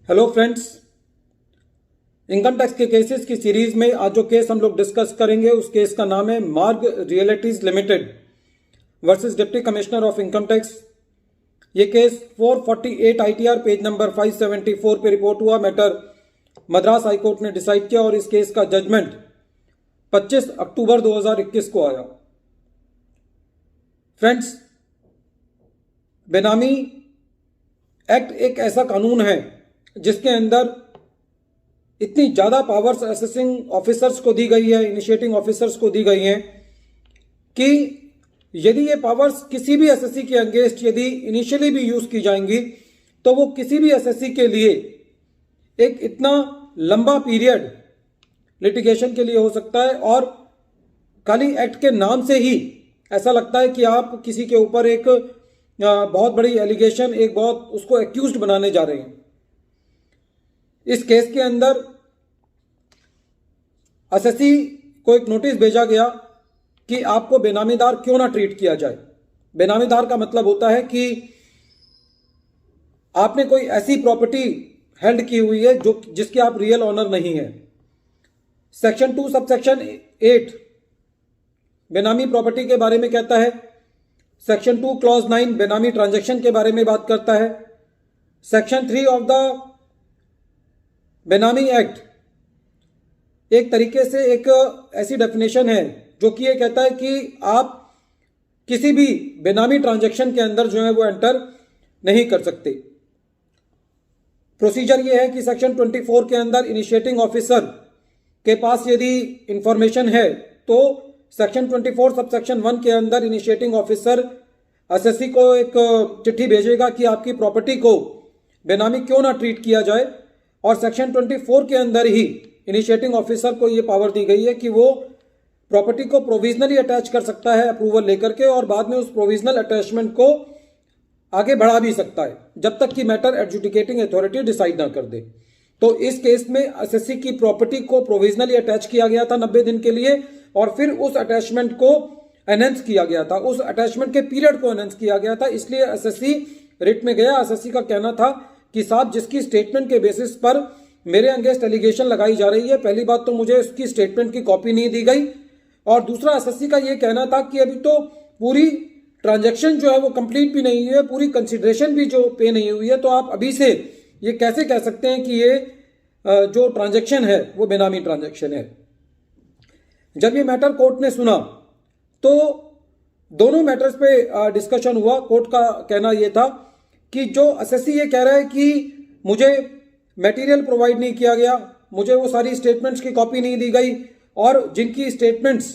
Hello friends, income tax के cases की series में आज जो केस हम लोग डिस्कस करेंगे उस केस का नाम है मार्ग realities limited versus deputy commissioner of income tax. ये केस 448 आईटीआर पेज नंबर 574 पे रिपोर्ट हुआ। मैटर मद्रास हाई कोर्ट ने डिसाइड किया और इस केस का जजमेंट 25 अक्टूबर 2021 को आया। फ्रेंड्स, बेनामी एक्ट एक ऐसा कानून है जिसके अंदर इतनी ज़्यादा पावर्स असेसिंग ऑफिसर्स को दी गई है, इनिशिएटिंग ऑफिसर्स को दी गई हैं कि यदि ये पावर्स किसी भी एसएससी के अगेंस्ट यदि इनिशियली भी यूज़ की जाएंगी तो वो किसी भी एसएससी के लिए एक इतना लंबा पीरियड लिटिगेशन के लिए हो सकता है। और खाली एक्ट के नाम से ही ऐसा लगता है कि आप किसी के ऊपर एक बहुत बड़ी एलिगेशन, एक बहुत उसको एक्यूज्ड बनाने जा रहे हैं। इस केस के अंदर एसएससी को एक नोटिस भेजा गया कि आपको बेनामीदार क्यों ना ट्रीट किया जाए। बेनामीदार का मतलब होता है कि आपने कोई ऐसी प्रॉपर्टी हेल्ड की हुई है जो जिसके आप रियल ऑनर नहीं है। सेक्शन 2 सबसेक्शन 8 बेनामी प्रॉपर्टी के बारे में कहता है। सेक्शन 2 क्लॉज 9 बेनामी ट्रांजैक्शन के बारे में बात करता है। सेक्शन 3 ऑफ द बेनामी एक्ट एक तरीके से एक ऐसी डेफिनेशन है जो कि ये कहता है कि आप किसी भी बेनामी ट्रांजैक्शन के अंदर जो है वो एंटर नहीं कर सकते। प्रोसीजर ये है कि सेक्शन 24 के अंदर इनिशिएटिंग ऑफिसर के पास यदि इंफॉर्मेशन है तो सेक्शन 24 सबसेक्शन 1 के अंदर इनिशिएटिंग ऑफिसर एसएससी को एक चिट्ठी भेजेगा कि आपकी प्रॉपर्टी को बेनामी क्यों ना ट्रीट किया जाए। और सेक्शन 24 के अंदर ही इनिशिएटिंग ऑफिसर को ये पावर दी गई है कि वो प्रॉपर्टी को प्रोविजनली अटैच कर सकता है अप्रूवल लेकर के, और बाद में उस प्रोविजनल अटैचमेंट को आगे बढ़ा भी सकता है जब तक कि मैटर एडजुडिकेटिंग अथॉरिटी डिसाइड ना कर दे। तो इस केस में एसएससी की प्रॉपर्टी को प्रोविजनली अटैच किया गया था 90 दिन के लिए, और फिर उस अटैचमेंट को एनहेंस किया गया था, उस अटैचमेंट के पीरियड को एनहेंस किया गया था। इसलिए एसएससी रिट में गया। एसएससी का कहना था कि साहब, जिसकी स्टेटमेंट के बेसिस पर मेरे अगेंस्ट एलिगेशन लगाई जा रही है, पहली बात तो मुझे उसकी स्टेटमेंट की कॉपी नहीं दी गई, और दूसरा एसएससी का ये कहना था कि अभी तो पूरी ट्रांजैक्शन जो है वो कंप्लीट भी नहीं हुई है, पूरी कंसिडरेशन भी जो पे नहीं हुई है, तो आप अभी से ये कैसे कह सकते हैं कि ये जो ट्रांजैक्शन है वो बेनामी ट्रांजैक्शन है। जब ये मैटर कोर्ट ने सुना तो दोनों मैटर्स पे डिस्कशन हुआ। कोर्ट का कहना यह था कि जो एसएससी ये कह रहा है कि मुझे मटेरियल प्रोवाइड नहीं किया गया, मुझे वो सारी स्टेटमेंट्स की कॉपी नहीं दी गई, और जिनकी स्टेटमेंट्स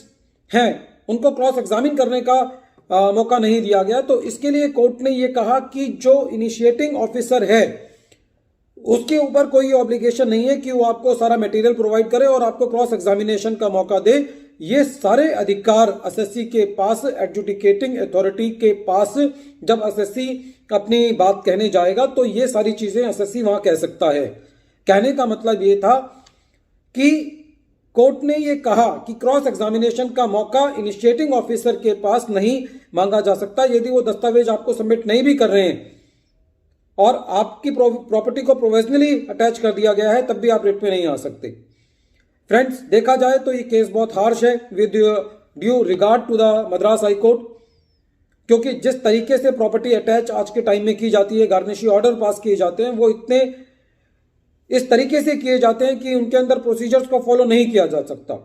हैं उनको क्रॉस एग्जामिन करने का मौका नहीं दिया गया, तो इसके लिए कोर्ट ने ये कहा कि जो इनिशिएटिंग ऑफिसर है उसके ऊपर कोई ऑब्लिगेशन नहीं है कि वो आपको सारा मटेरियल प्रोवाइड करे और आपको क्रॉस एग्जामिनेशन का मौका दे। ये सारे अधिकार एसएससी के पास, एडजुडिकेटिंग अथॉरिटी के पास, जब एसएससी अपनी बात कहने जाएगा तो ये सारी चीजें एसएससी वहां कह सकता है। कहने का मतलब ये था कि कोर्ट ने ये कहा कि क्रॉस एग्जामिनेशन का मौका इनिशिएटिंग ऑफिसर के पास नहीं मांगा जा सकता यदि वो दस्तावेज आपको सबमिट नहीं भी कर रहे हैं और आपकी प्रॉपर्टी को प्रोविजनली अटैच कर दिया गया है, तब भी आप रिट में नहीं आ सकते। फ्रेंड्स, देखा जाए तो ये केस बहुत हार्श है with due regard to the Madras high court, क्योंकि जिस तरीके से प्रॉपर्टी अटैच आज के टाइम में की जाती है, गार्निशी ऑर्डर पास किए जाते हैं, वो इतने इस तरीके से किए जाते हैं कि उनके अंदर प्रोसीजर्स को फॉलो नहीं किया जा सकता,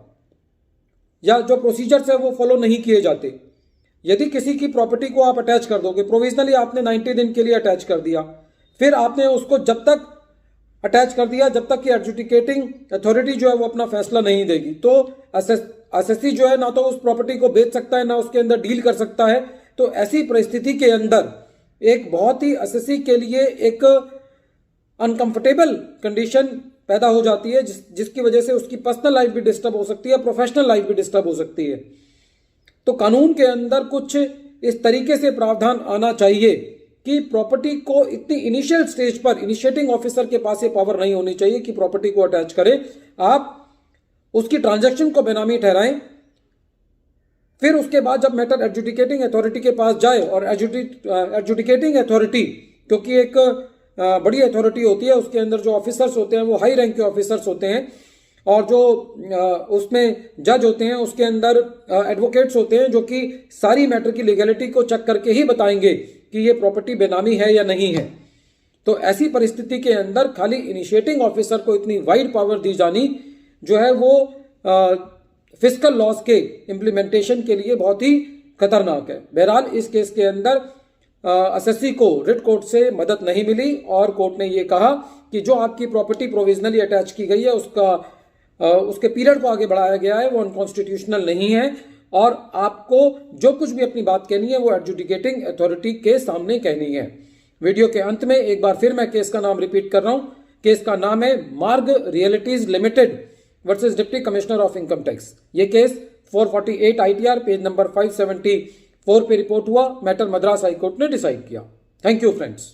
या जो प्रोसीजर्स है वो फॉलो नहीं किए जाते। यदि किसी की प्रॉपर्टी को आप अटैच कर दोगे, प्रोविजनली आपने 90 दिन के लिए अटैच कर दिया, फिर आपने उसको जब तक अटैच कर दिया जब तक कि एडजुडिकेटिंग अथॉरिटी जो है वो अपना फैसला नहीं देगी, तो एसएससी जो है ना तो उस प्रॉपर्टी को बेच सकता है ना उसके अंदर डील कर सकता है। तो ऐसी परिस्थिति के अंदर एक बहुत ही एसएससी के लिए एक अनकंफर्टेबल कंडीशन पैदा हो जाती है, जिसकी वजह से उसकी पर्सनल लाइफ भी डिस्टर्ब हो सकती है, प्रोफेशनल लाइफ भी डिस्टर्ब हो सकती है। तो कानून के अंदर कुछ इस तरीके से प्रावधान आना चाहिए कि प्रॉपर्टी को इतनी इनिशियल स्टेज पर इनिशिएटिंग ऑफिसर के पास ये पावर नहीं होनी चाहिए कि प्रॉपर्टी को अटैच करे। आप उसकी ट्रांजैक्शन को बेनामी ठहराएं, फिर उसके बाद जब मैटर एडजुडिकेटिंग अथॉरिटी के पास जाए, और एडजुडिकेटिंग अथॉरिटी क्योंकि एक बड़ी अथॉरिटी होती है, उसके अंदर जो ऑफिसर्स होते हैं वो हाई रैंक के ऑफिसर्स होते हैं, और जो उसमें जज होते हैं उसके अंदर एडवोकेट्स होते हैं जो कि सारी मैटर की लीगैलिटी को चेक करके ही बताएंगे कि ये प्रॉपर्टी बेनामी है या नहीं है। तो ऐसी परिस्थिति के अंदर खाली इनिशिएटिंग ऑफिसर को इतनी वाइड पावर दी जानी जो है वो फिस्कल लॉज के इम्प्लीमेंटेशन के लिए बहुत ही खतरनाक है। बहरहाल इस केस के अंदर एसएससी को रिट कोर्ट से मदद नहीं मिली और कोर्ट ने ये कहा कि जो आपकी प्रॉपर्टी प्रोविजनली अटैच की गई है उसके पीरियड को आगे बढ़ाया गया है वो अनकॉन्स्टिट्यूशनल नहीं है, और आपको जो कुछ भी अपनी बात कहनी है वो एडजुडिकेटिंग अथॉरिटी के सामने कहनी है। वीडियो के अंत में एक बार फिर मैं केस का नाम रिपीट कर रहा हूं। केस का नाम है मार्ग realities limited versus deputy commissioner of income tax. ये केस 448 ITR पेज नंबर 574 पे रिपोर्ट हुआ। मैटर मद्रास हाई कोर्ट ने डिसाइड किया। Thank you friends.